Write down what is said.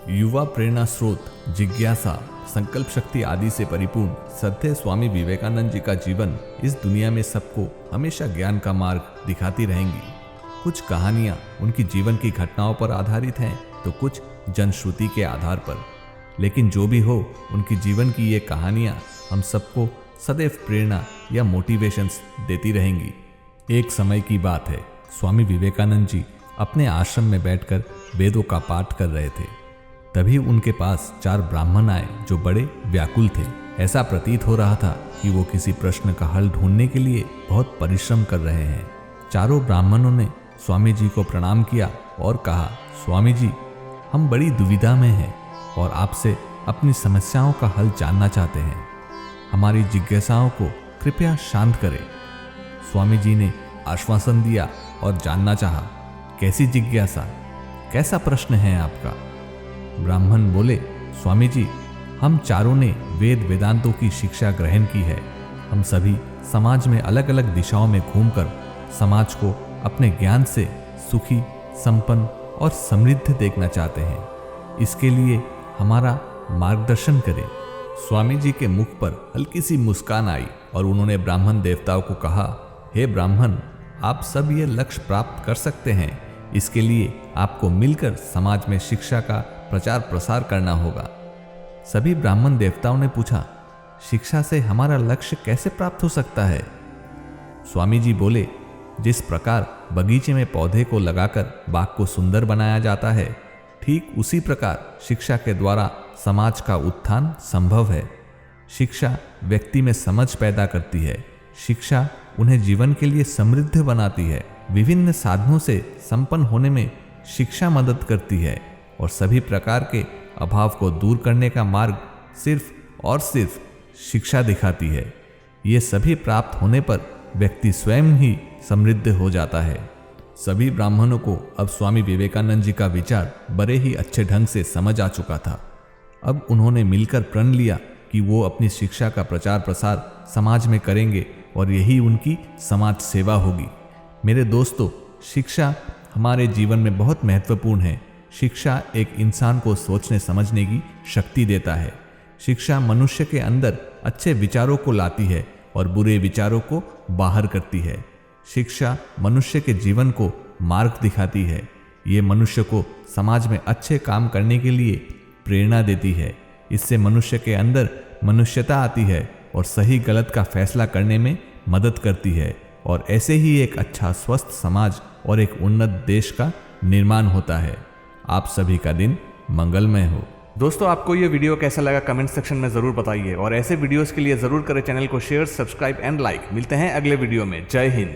युवा प्रेरणा स्रोत, जिज्ञासा, संकल्प शक्ति आदि से परिपूर्ण सत्य स्वामी विवेकानंद जी का जीवन इस दुनिया में सबको हमेशा ज्ञान का मार्ग दिखाती रहेंगी। कुछ कहानियां उनकी जीवन की घटनाओं पर आधारित हैं तो कुछ जनश्रुति के आधार पर, लेकिन जो भी हो उनकी जीवन की ये कहानियां हम सबको सदैव प्रेरणा या मोटिवेशंस देती रहेंगी। एक समय की बात है, स्वामी विवेकानंद जी अपने आश्रम में बैठकर वेदों का पाठ कर रहे थे। तभी उनके पास 4 ब्राह्मण आए जो बड़े व्याकुल थे। ऐसा प्रतीत हो रहा था कि वो किसी प्रश्न का हल ढूंढने के लिए बहुत परिश्रम कर रहे हैं। चारों ब्राह्मणों ने स्वामी जी को प्रणाम किया और कहा, स्वामी जी, हम बड़ी दुविधा में हैं और आपसे अपनी समस्याओं का हल जानना चाहते हैं। हमारी जिज्ञासाओं को कृपया शांत करें। स्वामी जी ने आश्वासन दिया और जानना चाहा, कैसी जिज्ञासा, कैसा प्रश्न है आपका? ब्राह्मण बोले, स्वामी जी, हम चारों ने वेद वेदांतों की शिक्षा ग्रहण की है। हम सभी समाज में अलग अलग दिशाओं में घूमकर समाज को अपने ज्ञान से सुखी, संपन्न और समृद्ध देखना चाहते हैं। इसके लिए हमारा मार्गदर्शन करें। स्वामी जी के मुख पर हल्की सी मुस्कान आई और उन्होंने ब्राह्मण देवताओं को कहा, हे ब्राह्मण, आप सब ये लक्ष्य प्राप्त कर सकते हैं। इसके लिए आपको मिलकर समाज में शिक्षा का प्रचार प्रसार करना होगा। सभी ब्राह्मण देवताओं ने पूछा, शिक्षा से हमारा लक्ष्य कैसे प्राप्त हो सकता है? स्वामी जी बोले, जिस प्रकार बगीचे में पौधे को लगाकर बाग को सुंदर बनाया जाता है, ठीक उसी प्रकार शिक्षा के द्वारा समाज का उत्थान संभव है। शिक्षा व्यक्ति में समझ पैदा करती है। शिक्षा उन्हें जीवन के लिए समृद्ध बनाती है। विभिन्न साधनों से संपन्न होने में शिक्षा मदद करती है और सभी प्रकार के अभाव को दूर करने का मार्ग सिर्फ और सिर्फ शिक्षा दिखाती है। ये सभी प्राप्त होने पर व्यक्ति स्वयं ही समृद्ध हो जाता है। सभी ब्राह्मणों को अब स्वामी विवेकानंद जी का विचार बड़े ही अच्छे ढंग से समझ आ चुका था। अब उन्होंने मिलकर प्रण लिया कि वो अपनी शिक्षा का प्रचार प्रसार समाज में करेंगे और यही उनकी समाज सेवा होगी। मेरे दोस्तों, शिक्षा हमारे जीवन में बहुत महत्वपूर्ण है। शिक्षा एक इंसान को सोचने समझने की शक्ति देता है। शिक्षा मनुष्य के अंदर अच्छे विचारों को लाती है और बुरे विचारों को बाहर करती है। शिक्षा मनुष्य के जीवन को मार्ग दिखाती है। ये मनुष्य को समाज में अच्छे काम करने के लिए प्रेरणा देती है। इससे मनुष्य के अंदर मनुष्यता आती है और सही गलत का फैसला करने में मदद करती है और ऐसे ही एक अच्छा स्वस्थ समाज और एक उन्नत देश का निर्माण होता है। आप सभी का दिन मंगलमय हो। दोस्तों, आपको ये वीडियो कैसा लगा कमेंट सेक्शन में ज़रूर बताइए और ऐसे वीडियोस के लिए ज़रूर करें चैनल को शेयर, सब्सक्राइब एंड लाइक। मिलते हैं अगले वीडियो में। जय हिंद।